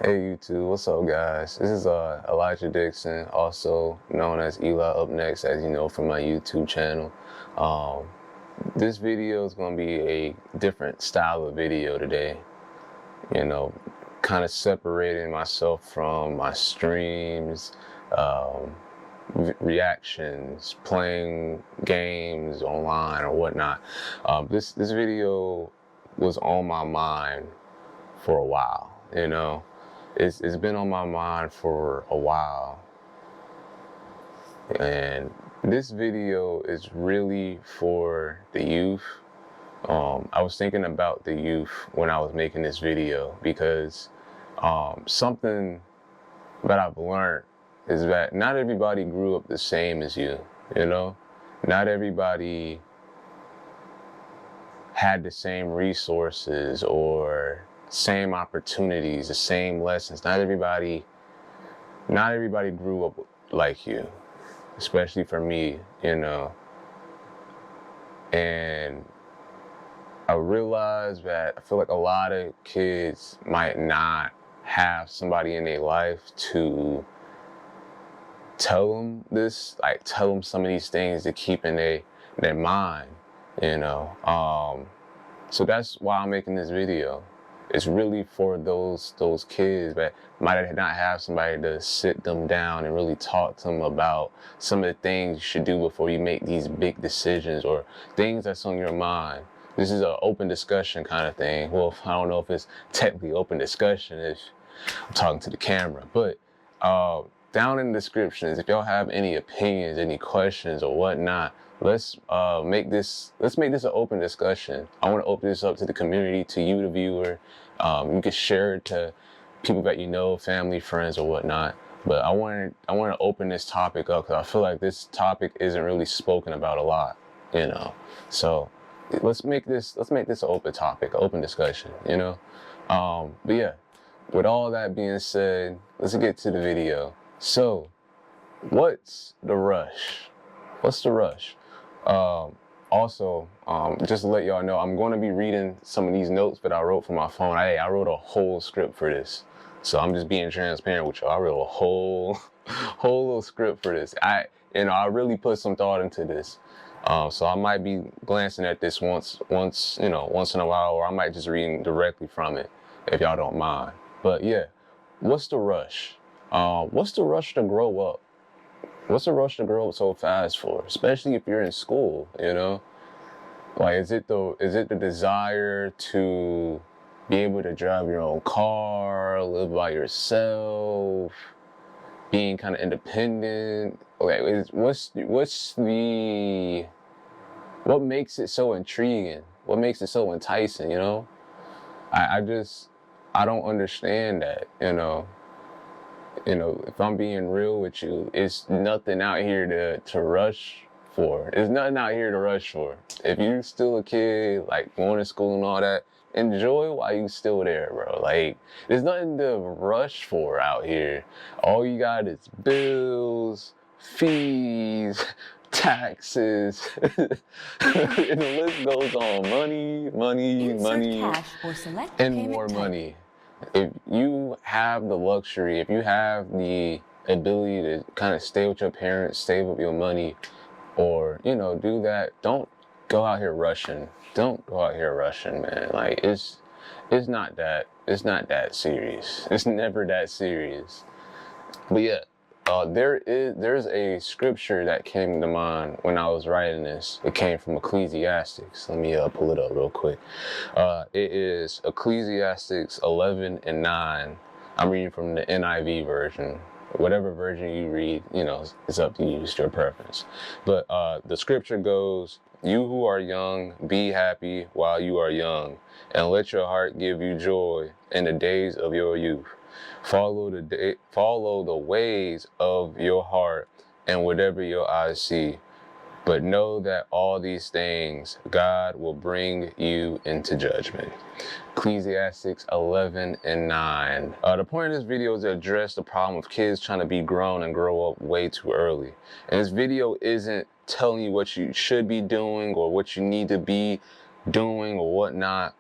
Hey YouTube, what's up guys? This is Elijah Dixon, also known as Eli Up Next, as you know from my YouTube channel. Um, this video is going to be a different style of video today. You know, kind of separating myself from my streams, reactions, playing games online or whatnot. This video was on my mind for a while, you know. It's been on my mind for a while, and this video is really for the youth. I was thinking about the youth when I was making this video because something that I've learned is that not everybody grew up the same as you, you know? Not everybody had the same resources or same opportunities, the same lessons. Not everybody grew up like you, especially for me, you know. And I realized that I feel like a lot of kids might not have somebody in their life to tell them this, like tell them some of these things to keep in their mind, you know. So that's why I'm making this video. It's really for those kids that might not have somebody to sit them down and really talk to them about some of the things you should do before you make these big decisions or things that's on your mind. This is an open discussion kind of thing. Well, I don't know if it's technically open discussion if I'm talking to the camera, but down in the descriptions, if y'all have any opinions, any questions or whatnot, let's make this an open discussion. I want to open this up to the community, to you, the viewer. You can share it to people that you know, family, friends, or whatnot. But I want to open this topic up because I feel like this topic isn't really spoken about a lot, you know. So let's make this an open topic, an open discussion, you know. But yeah, with all that being said, let's get to the video. So, what's the rush? What's the rush? Also, just to let y'all know, I'm going to be reading some of these notes that I wrote from my phone. I wrote a whole script for this. So I'm just being transparent with y'all. I wrote a whole little script for this. I really put some thought into this. So I might be glancing at this once in a while, or I might just read directly from it, if y'all don't mind. But yeah, what's the rush? What's the rush to grow up? What's the rush to grow up so fast for? Especially if you're in school, you know? Like, is it the desire to be able to drive your own car, live by yourself, being kind of independent? Like, what makes it so intriguing? What makes it so enticing, you know? I don't understand that, you know? You know, if I'm being real with you, it's nothing out here to rush for. There's nothing out here to rush for. If you're still a kid, like going to school and all that, enjoy while you still there, bro. Like, there's nothing to rush for out here. All you got is bills, fees, taxes, and the list goes on. Money, Cash or select and payment more type. money. If you have the luxury, if you have the ability to kind of stay with your parents, save up your money, or, you know, do that, don't go out here rushing. Don't go out here rushing, man. Like, it's not that serious. It's never that serious. But yeah, there's a scripture that came to mind when I was writing this. It came from Ecclesiastes. Let me pull it up real quick. It is Ecclesiastes 11:9. I'm reading from the NIV version. Whatever version you read, you know, it's up to you. It's your preference. But the scripture goes, "You who are young, be happy while you are young, and let your heart give you joy in the days of your youth. Follow the ways of your heart and whatever your eyes see. But know that all these things God will bring you into judgment." Ecclesiastes 11:9. The point of this video is to address the problem of kids trying to be grown and grow up way too early. And this video isn't telling you what you should be doing or what you need to be doing or whatnot.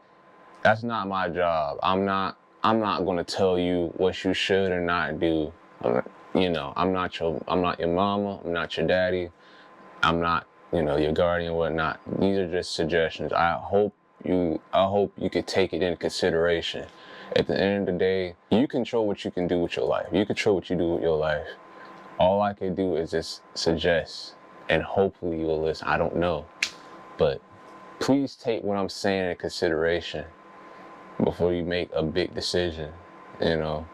That's not my job. I'm not I'm not gonna tell you what you should or not do. You know, I'm not your mama, I'm not your daddy, I'm not, you know, your guardian or whatnot. These are just suggestions. I hope you could take it into consideration. At the end of the day, you control what you can do with your life. You control what you do with your life. All I can do is just suggest, and hopefully you will listen. I don't know, but please take what I'm saying in consideration before you make a big decision. You know,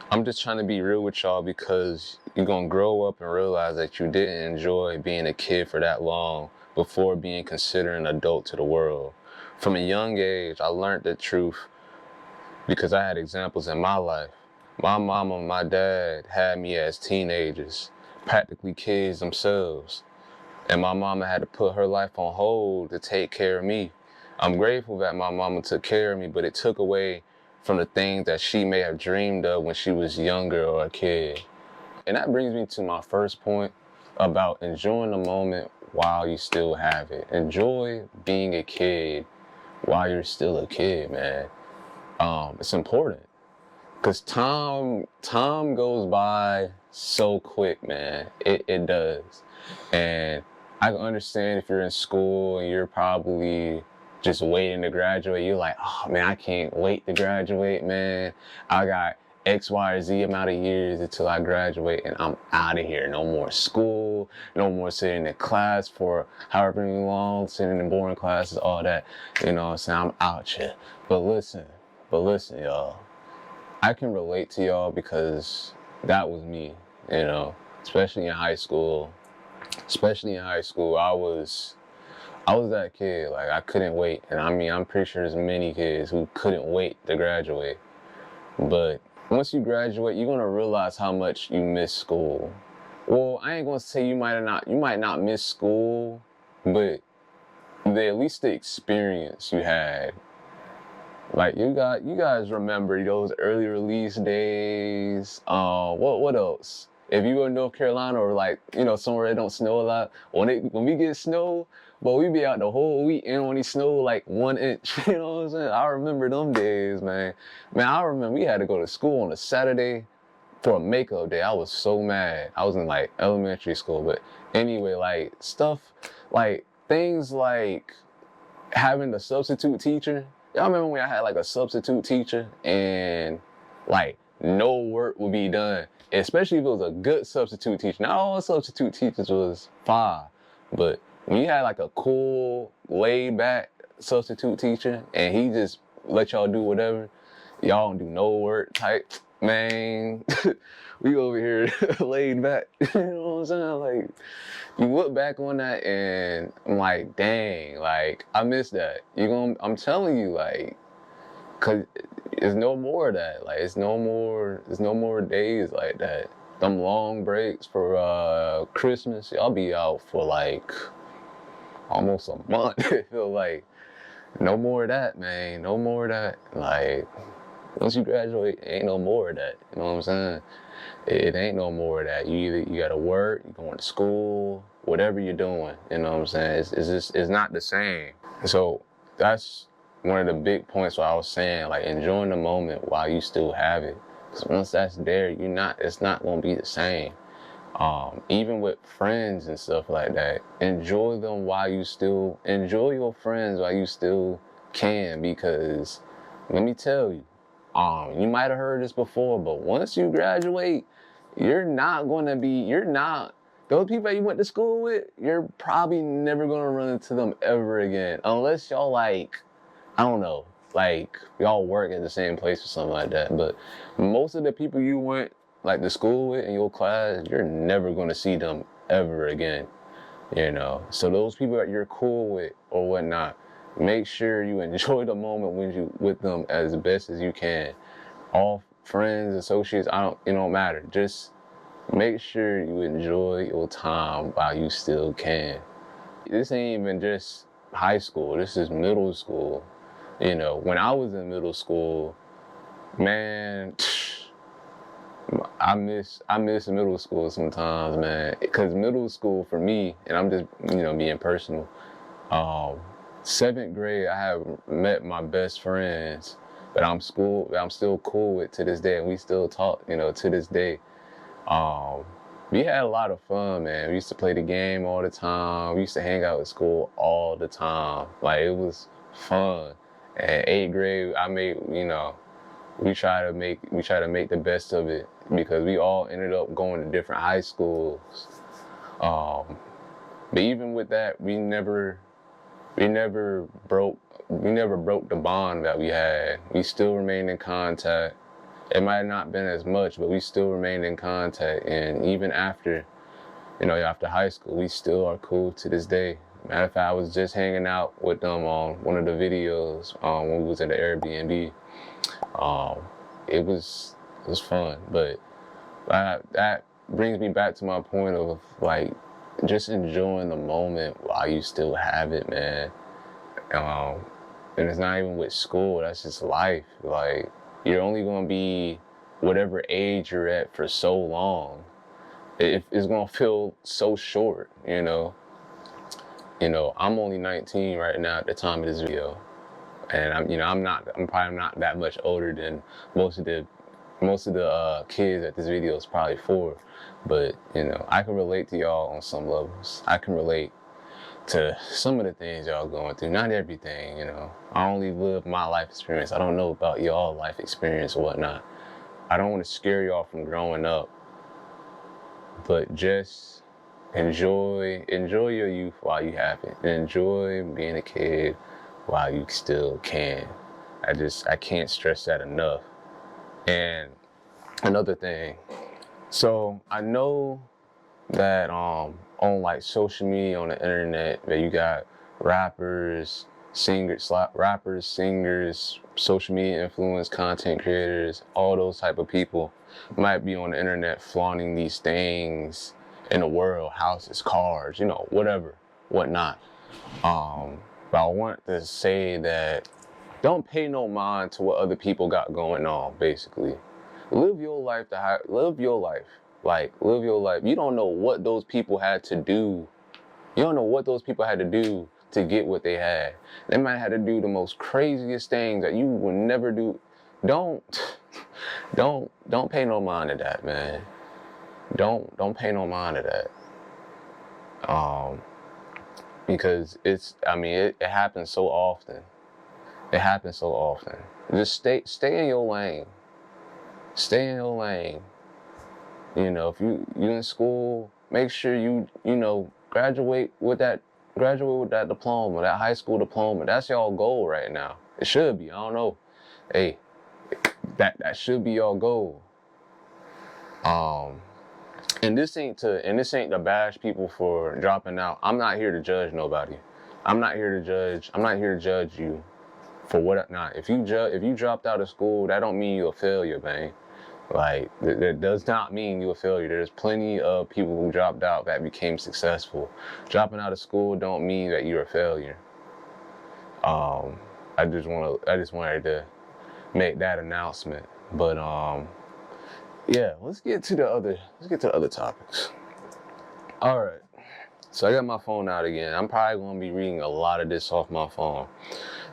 I'm just trying to be real with y'all, because you're gonna grow up and realize that you didn't enjoy being a kid for that long before being considered an adult to the world. From a young age, I learned the truth because I had examples in my life. My mom and my dad had me as teenagers, practically kids themselves. And my mama had to put her life on hold to take care of me. I'm grateful that my mama took care of me, but it took away from the things that she may have dreamed of when she was younger or a kid. And that brings me to my first point about enjoying the moment while you still have it. Enjoy being a kid while you're still a kid, man. It's important. Because time goes by so quick, man. It does. And I can understand if you're in school and you're probably just waiting to graduate. You're like, oh man, I can't wait to graduate, man. I got X, Y, or Z amount of years until I graduate and I'm out of here. No more school, no more sitting in class for however long, sitting in boring classes, all that. You know what I'm saying? I'm out here. But listen, y'all. I can relate to y'all because that was me, you know, especially in high school. I was that kid. Like, I couldn't wait. And I mean, I'm pretty sure there's many kids who couldn't wait to graduate. But once you graduate, you're gonna realize how much you miss school. Well, I ain't gonna say you might not miss school, but at least the experience you had. Like, you guys remember those early release days. What else? If you were in North Carolina or like, you know, somewhere that don't snow a lot, when we get snow, but we be out the whole week and when it snow like 1 inch, you know what I'm saying? I remember them days, man. Man, I remember we had to go to school on a Saturday for a makeup day. I was so mad. I was in like elementary school, but anyway, like things like having the substitute teacher. Y'all remember when I had like a substitute teacher and like no work would be done, especially if it was a good substitute teacher. Not all substitute teachers was fine, but when you had like a cool, laid back substitute teacher and he just let y'all do whatever, y'all don't do no work type, man, we over here laid back, you know what I'm saying? Like, you look back on that and I'm like, dang, like, I miss that. I'm telling you, like, cause there's no more of that. Like, there's no more days like that. Them long breaks for Christmas, y'all be out for like almost a month. It feel like no more of that, man. No more of that. Like, once you graduate, ain't no more of that. You know what I'm saying? It ain't no more of that. You gotta work, you going to school, whatever you're doing. You know what I'm saying? It's not the same. So that's one of the big points where I was saying, like, enjoying the moment while you still have it. Because once that's there, it's not gonna be the same. Even with friends and stuff like that, enjoy your friends while you still can, because let me tell you, you might have heard this before, but once you graduate, those people that you went to school with, you're probably never gonna run into them ever again. Unless y'all like, I don't know, like y'all work at the same place or something like that. But most of the people you went like to school with in your class, you're never gonna see them ever again. You know? So those people that you're cool with or whatnot, make sure you enjoy the moment with them as best as you can. All friends, associates, it don't matter. Just make sure you enjoy your time while you still can. This ain't even just high school. This is middle school. You know, when I was in middle school, man, I miss middle school sometimes, man. Because middle school for me, and I'm just, being personal, 7th grade, I have met my best friends. but I'm still cool with to this day, and we still talk, to this day. We had a lot of fun, man. We used to play the game all the time. We used to hang out at school all the time. Like, it was fun. And 8th grade, we try to make the best of it, because we all ended up going to different high schools. But even with that, we never broke the bond that we had. We still remained in contact. It might have not been as much, but we still remained in contact. And even after high school, we still are cool to this day. Matter of fact, I was just hanging out with them on one of the videos when we was at the Airbnb. It was fun, but that brings me back to my point of, like, just enjoying the moment while you still have it, man. And it's not even with school, that's just life. Like, you're only gonna be whatever age you're at for so long. It's gonna feel so short, I'm only 19 right now at the time of this video, and I'm probably not that much older than most of the kids that this video is probably for. But I can relate to y'all on some levels. I can relate to some of the things y'all going through. Not everything, I only live my life experience. I don't know about y'all life experience or whatnot. I don't want to scare y'all from growing up, but just enjoy your youth while you have it. Enjoy being a kid while you still can. I can't stress that enough. And another thing, so I know that on like social media, on the internet, that you got rappers, singers, social media influence, content creators, all those type of people might be on the internet flaunting these things in the world, houses, cars, whatever, whatnot. But I want to say that don't pay no mind to what other people got going on, basically. Live your life. Live your life. Like, live your life. You don't know what those people had to do. You don't know what those people had to do to get what they had. They might have to do the most craziest things that you would never do. Don't pay no mind to that, man. Don't pay no mind to that. Because it happens so often. It happens so often. Just stay in your lane. Stay in your lane. If you in school, make sure you graduate with that diploma, that high school diploma. That's y'all goal right now. It should be. I don't know. Hey, that should be your goal. And this ain't to bash people for dropping out. I'm not here to judge nobody. I'm not here to judge you for what not. If you dropped out of school, that don't mean you're a failure, man. Like, that does not mean you're a failure. There's plenty of people who dropped out that became successful. Dropping out of school don't mean that you're a failure. I just wanted to make that announcement. But yeah, let's get to the other topics. All right. So I got my phone out again. I'm probably going to be reading a lot of this off my phone.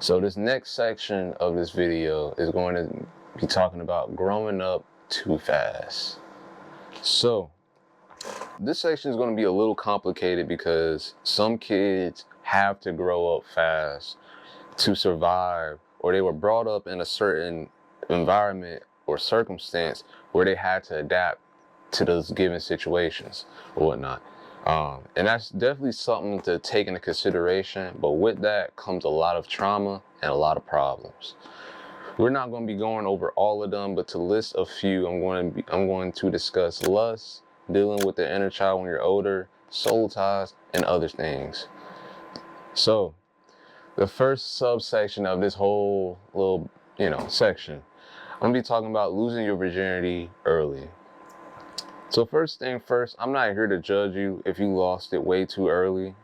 So this next section of this video is going to be talking about growing up too fast. So this section is going to be a little complicated because some kids have to grow up fast to survive, or they were brought up in a certain environment or circumstance where they had to adapt to those given situations or whatnot. And that's definitely something to take into consideration, but with that comes a lot of trauma and a lot of problems. We're not going to be going over all of them, but to list a few, I'm going to discuss lust, dealing with the inner child when you're older, soul ties, and other things. So, the first subsection of this whole little, section, I'm going to be talking about losing your virginity early. So first thing first, I'm not here to judge you if you lost it way too early,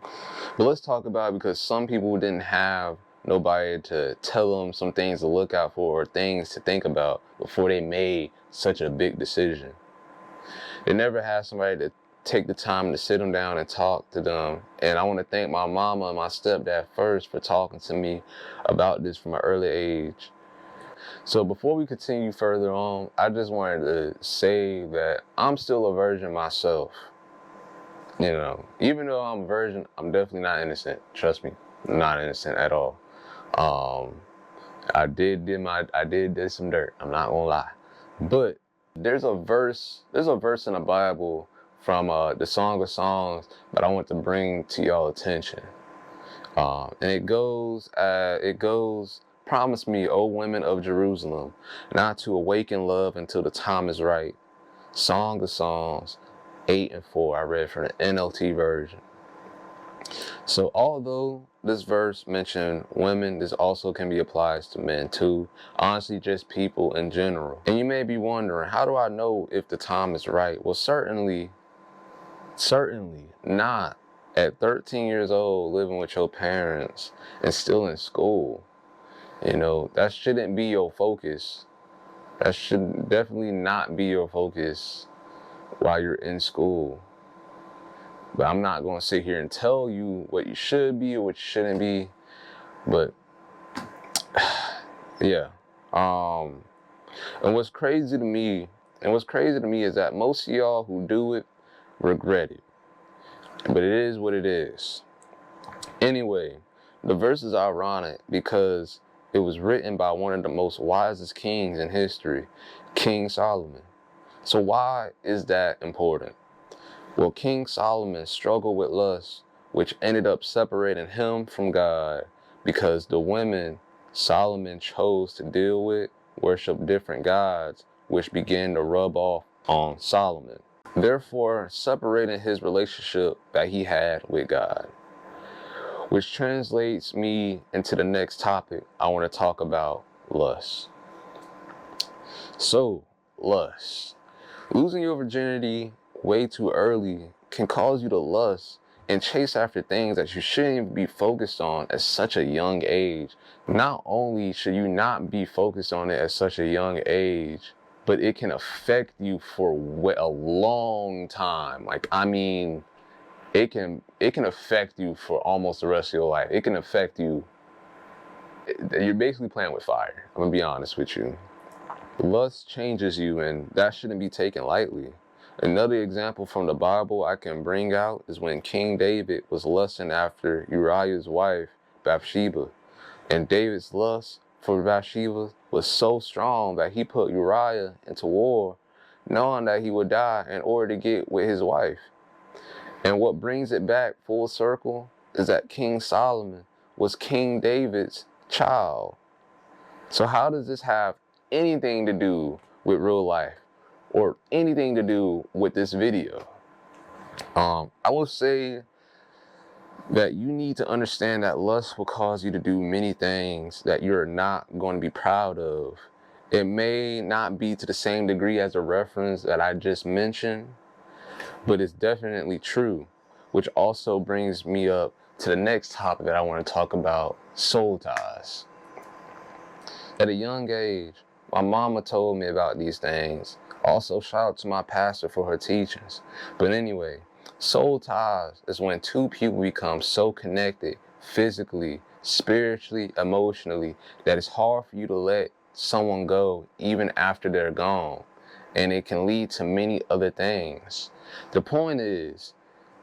but let's talk about it because some people didn't have nobody to tell them some things to look out for or things to think about before they made such a big decision. They never had somebody to take the time to sit them down and talk to them. And I want to thank my mama and my stepdad first for talking to me about this from an early age. So before we continue further on, I just wanted to say that I'm still a virgin myself. You know, even though I'm a virgin, I'm definitely not innocent. Trust me, I'm not innocent at all. Um, I did some dirt. I'm not gonna lie, but there's a verse in the Bible from the Song of Songs that I want to bring to y'all attention. And it goes, promise me, O women of Jerusalem, not to awaken love until the time is right. Song of Songs 8 and 4. I read from the NLT version. So although this verse mentioned women, this also can be applied to men too. Honestly, just people in general. And you may be wondering, how do I know if the time is right? Well, certainly not at 13 years old living with your parents and still in school. You know, that shouldn't be your focus. That should definitely not be your focus while you're in school. But I'm not going to sit here and tell you what you should be or what you shouldn't be. But yeah. And what's crazy to me is that most of y'all who do it regret it. But it is what it is. Anyway, the verse is ironic because it was written by one of the most wisest kings in history, King Solomon. So why is that important? Well, King Solomon struggled with lust, which ended up separating him from God because the women Solomon chose to deal with worshiped different gods, which began to rub off on Solomon, therefore separating his relationship that he had with God. Which translates me into the next topic I want to talk about, lust. So, lust. Losing your virginity way too early can cause you to lust and chase after things that you shouldn't even be focused on at such a young age. Not only should you not be focused on it at such a young age, but it can affect you for a long time. Like, I mean, it can affect you for almost the rest of your life. It can affect you. You're basically playing with fire. I'm gonna be honest with you. Lust changes you, and that shouldn't be taken lightly. Another example from the Bible I can bring out is when King David was lusting after Uriah's wife, Bathsheba. And David's lust for Bathsheba was so strong that he put Uriah into war, knowing that he would die in order to get with his wife. And what brings it back full circle is that King Solomon was King David's child. So how does this have anything to do with real life or anything to do with this video? I will say that you need to understand that lust will cause you to do many things that you're not going to be proud of. It may not be to the same degree as the reference that I just mentioned, but it's definitely true, which also brings me up to the next topic that I want to talk about, soul ties. At a young age, my mama told me about these things. Also, shout out to my pastor for her teachings. But anyway, soul ties is when two people become so connected physically, spiritually, emotionally, that it's hard for you to let someone go even after they're gone. And it can lead to many other things. The point is,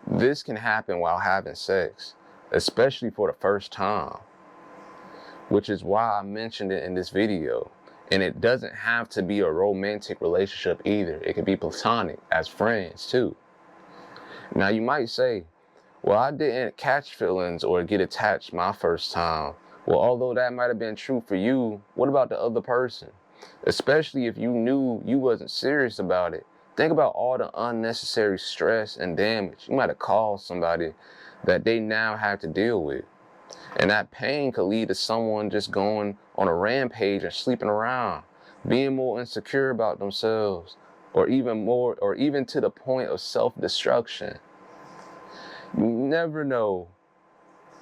this can happen while having sex, especially for the first time, which is why I mentioned it in this video. And it doesn't have to be a romantic relationship either. It could be platonic, as friends too. Now you might say, well, I didn't catch feelings or get attached my first time. Well, although that might have been true for you, what about the other person? Especially if you knew you wasn't serious about it. Think about all the unnecessary stress and damage you might have caused somebody that they now have to deal with. And that pain could lead to someone just going on a rampage and sleeping around, being more insecure about themselves, or even to the point of self-destruction. You never know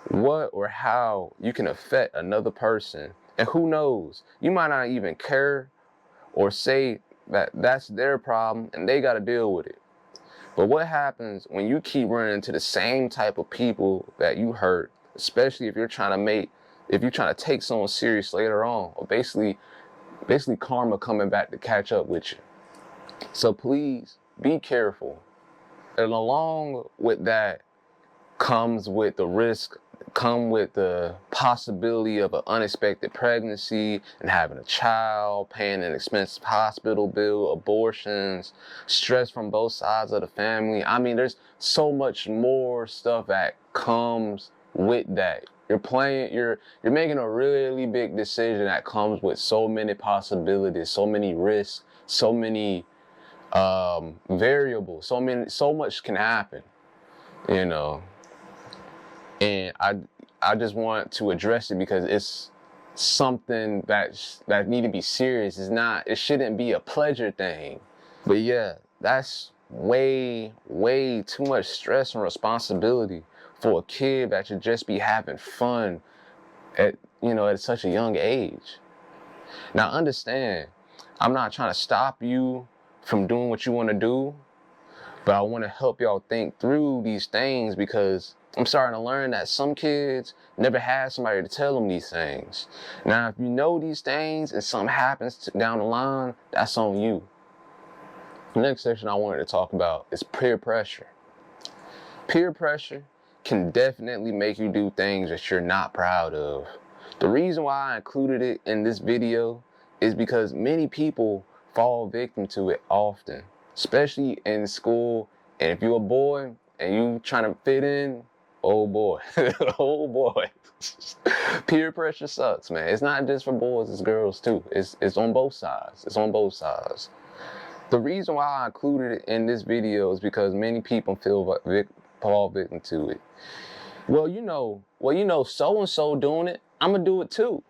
what or how you can affect another person. And who knows, you might not even care or say that that's their problem and they got to deal with it. But what happens when you keep running into the same type of people that you hurt, especially if you're trying to take someone serious later on, or basically basically karma coming back to catch up with you. So please be careful. And along with that comes with the risk, come with the possibility of an unexpected pregnancy and having a child, paying an expensive hospital bill, abortions, stress from both sides of the family. I mean, there's so much more stuff that comes with that. You're making a really big decision that comes with so many possibilities, so many risks, so many variables, so much can happen, you know. And I just want to address it because it's something that need to be serious. It shouldn't be a pleasure thing. But yeah, that's way too much stress and responsibility for a kid that should just be having fun at such a young age. Now understand, I'm not trying to stop you from doing what you want to do, but I want to help y'all think through these things because I'm starting to learn that some kids never had somebody to tell them these things. Now, if you know these things and something happens down the line, that's on you. The next section I wanted to talk about is peer pressure. Peer pressure can definitely make you do things that you're not proud of. The reason why I included it in this video is because many people fall victim to it often, especially in school. And if you're a boy and you trying to fit in, oh boy, oh boy. Peer pressure sucks, man. It's not just for boys, it's girls too. It's on both sides. It's on both sides. The reason why I included it in this video is because many people fall victim to it. Well, you know, so-and-so doing it, I'm gonna do it too.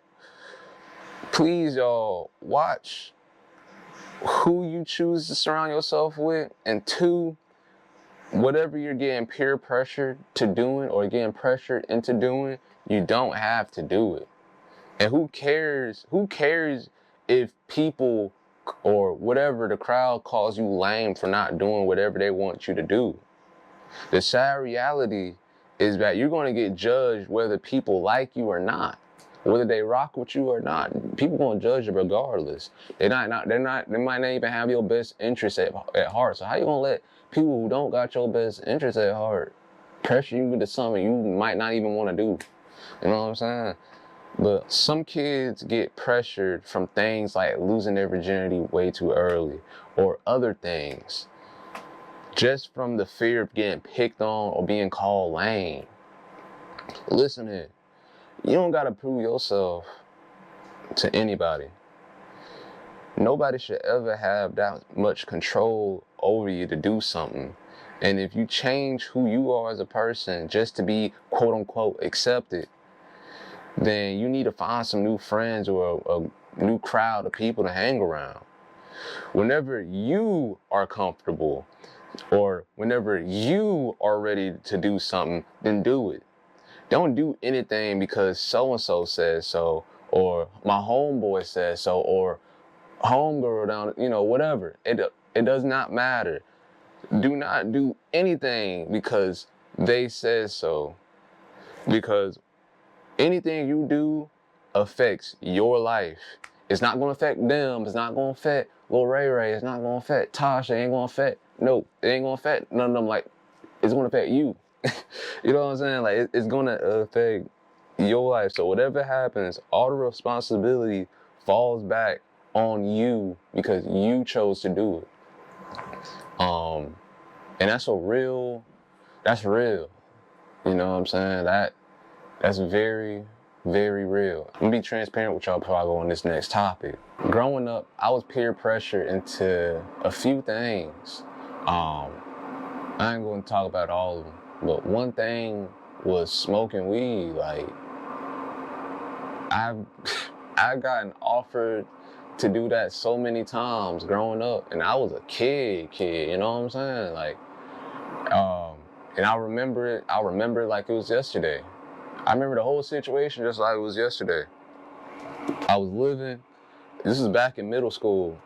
Please, y'all, watch who you choose to surround yourself with, and two, whatever you're getting peer pressured to doing or getting pressured into doing, you don't have to do it. And who cares if people or whatever the crowd calls you lame for not doing whatever they want you to do. The sad reality is that you're going to get judged whether people like you or not, whether they rock with you or not. People going to judge you regardless. They might not even have your best interest at heart. So how you going to let people who don't got your best interest at heart pressure you into something you might not even want to do? You know what I'm saying? But some kids get pressured from things like losing their virginity way too early or other things, just from the fear of getting picked on or being called lame. Listen here, you don't gotta prove yourself to anybody. Nobody should ever have that much control over you to do something. And if you change who you are as a person just to be quote unquote accepted, then you need to find some new friends or a new crowd of people to hang around. Whenever you are comfortable or whenever you are ready to do something, then do it. Don't do anything because so-and-so says so, or my homeboy says so, or homegirl down, whatever. It does not matter. Do not do anything because they said so. Because anything you do affects your life. It's not going to affect them. It's not going to affect Lil Ray Ray. It's not going to affect Tasha. It ain't going to affect, no, it ain't going to affect none of them. Like, it's going to affect you. You know what I'm saying? Like, it's going to affect your life. So whatever happens, all the responsibility falls back on you because you chose to do it. And that's real. You know what I'm saying? That's very, very real. I'm gonna be transparent with y'all before I go on this next topic. Growing up, I was peer pressured into a few things. I ain't gonna talk about all of them, but one thing was smoking weed. Like, I've gotten offered to do that so many times growing up, and I was a kid, you know what I'm saying? Like, and I remember it like it was yesterday. I remember the whole situation just like it was yesterday. This was back in middle school.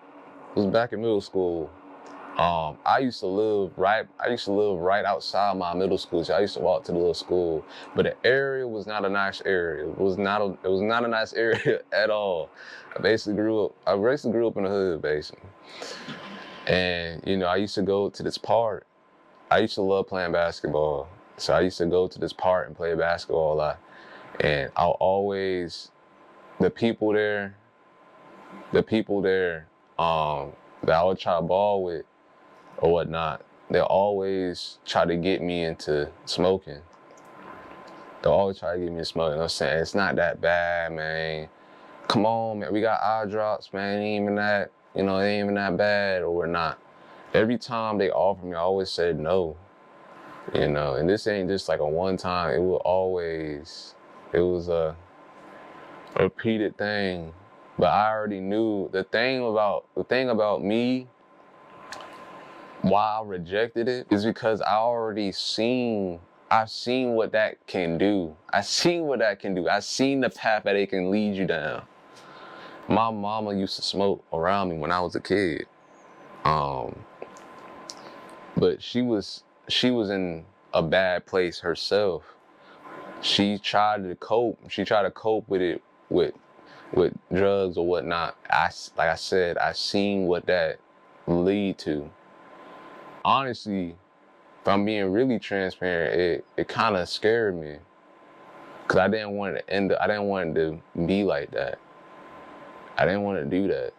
I used to live right outside my middle school. So I used to walk to the little school, but the area was not a nice area. It was not a nice area at all. I basically grew up in the hood, basically. And I used to go to this park. I used to love playing basketball. So I used to go to this park and play basketball a lot. And the people there, that I would try to ball with or whatnot, they'll always try to get me into smoking. They'll always try to get me to smoking. I'm saying, it's not that bad, man. Come on, man. We got eye drops, man. It ain't even that bad or whatnot. Every time they offer me, I always said no. And this ain't just like a one time. It was a repeated thing. But I already knew the thing about me, why I rejected it, is because I've seen what that can do. I seen the path that it can lead you down. My mama used to smoke around me when I was a kid. But she was in a bad place herself. She tried to cope with it with drugs or whatnot. Like I said, I seen what that lead to. Honestly, if I'm being really transparent, it kind of scared me, because I didn't want it to be like that. I didn't want to do that.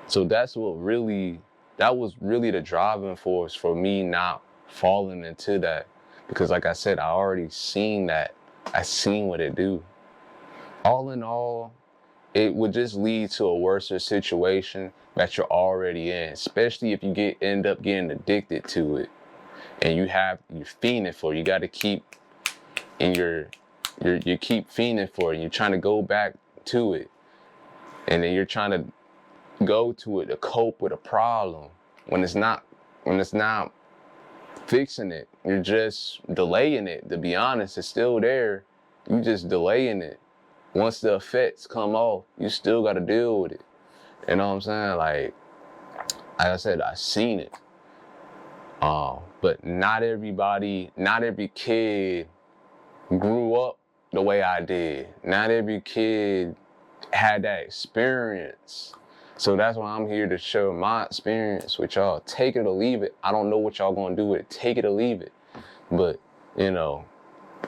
So that was really the driving force for me not falling into that, because like I said, I already seen that. I seen what it do. All in all, it would just lead to a worse situation that you're already in, especially if you end up getting addicted to it, and you're fiending for it. You got to keep, and you keep fiending for it. And you're trying to go back to it, and then you're trying to go to it to cope with a problem when it's not fixing it. You're just delaying it. To be honest, it's still there. You just delaying it. Once the effects come off, you still got to deal with it. You know what I'm saying? Like I said, I seen it. But not every kid grew up the way I did. Not every kid had that experience. So that's why I'm here to share my experience with y'all. Take it or leave it. I don't know what y'all gonna do with it. Take it or leave it. But,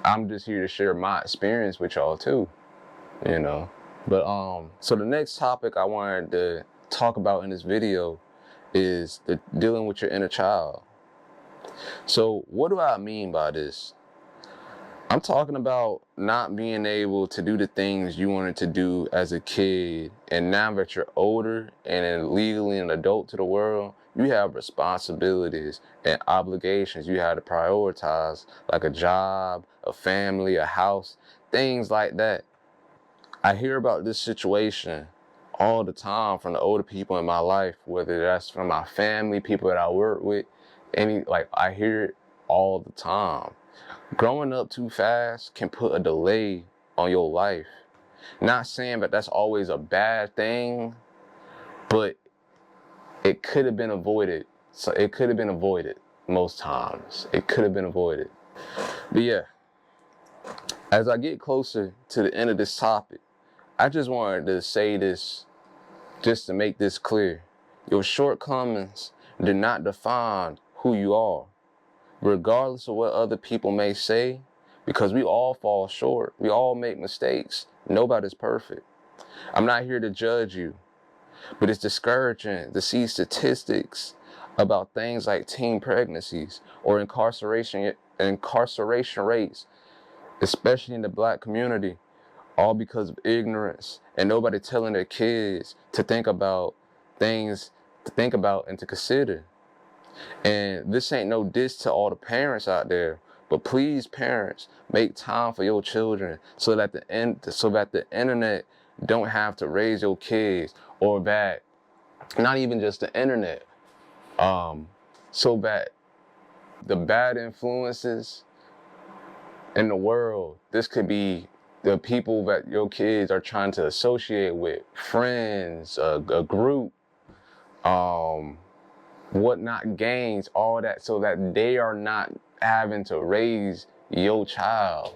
I'm just here to share my experience with y'all too. But so the next topic I wanted to talk about in this video is dealing with your inner child. So what do I mean by this? I'm talking about not being able to do the things you wanted to do as a kid, and now that you're older and legally an adult to the world, you have responsibilities and obligations you have to prioritize, like a job, a family, a house, things like that. I hear about this situation all the time from the older people in my life, whether that's from my family, people that I work with, I hear it all the time. Growing up too fast can put a delay on your life. Not saying that that's always a bad thing, but it could have been avoided. So it could have been avoided most times. It could have been avoided. But yeah, as I get closer to the end of this topic, I just wanted to say this just to make this clear. Your shortcomings do not define who you are, regardless of what other people may say, because we all fall short. We all make mistakes. Nobody's perfect. I'm not here to judge you, but it's discouraging to see statistics about things like teen pregnancies or incarceration rates, especially in the Black community, all because of ignorance and nobody telling their kids to think about things to think about and to consider. And this ain't no diss to all the parents out there, but please, parents, make time for your children so that the internet don't have to raise your kids, or that not even just the internet, so that the bad influences in the world, this could be the people that your kids are trying to associate with, friends, a group, whatnot gains, all that, so that they are not having to raise your child,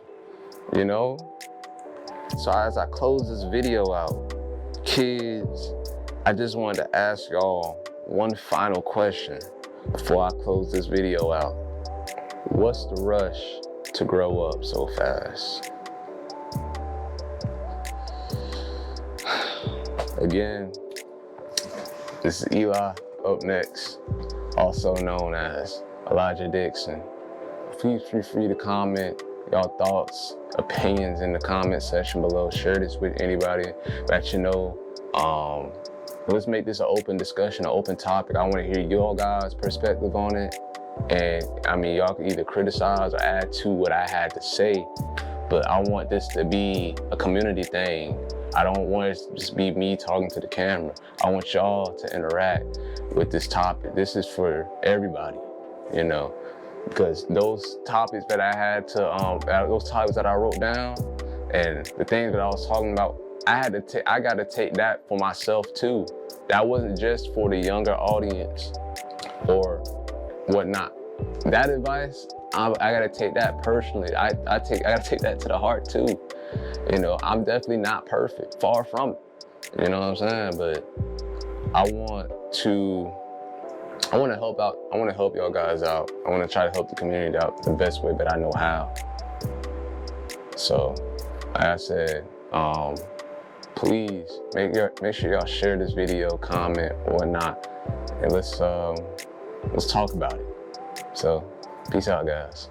you know? So as I close this video out, kids, I just wanted to ask y'all one final question before I close this video out. What's the rush to grow up so fast? Again, this is Eli, up next, also known as Elijah Dixon. Please feel free to comment y'all thoughts, opinions in the comment section below. Share this with anybody that you know. Let's make this an open discussion, an open topic. I want to hear your guys' perspective on it. And I mean, y'all can either criticize or add to what I had to say, but I want this to be a community thing. I don't want it to just be me talking to the camera. I want y'all to interact with this topic. This is for everybody, you know, because those topics that I had to, those topics that I wrote down and the things that I was talking about, I got to take that for myself too. That wasn't just for the younger audience or whatnot. That advice, I gotta take that personally. I gotta take that to the heart too. You know, I'm definitely not perfect, far from it. You know what I'm saying? But I want to help out. I want to help y'all guys out. I want to try to help the community out the best way that I know how. So, like I said, please make sure y'all share this video, comment, or whatnot, and let's talk about it. So, peace out, guys.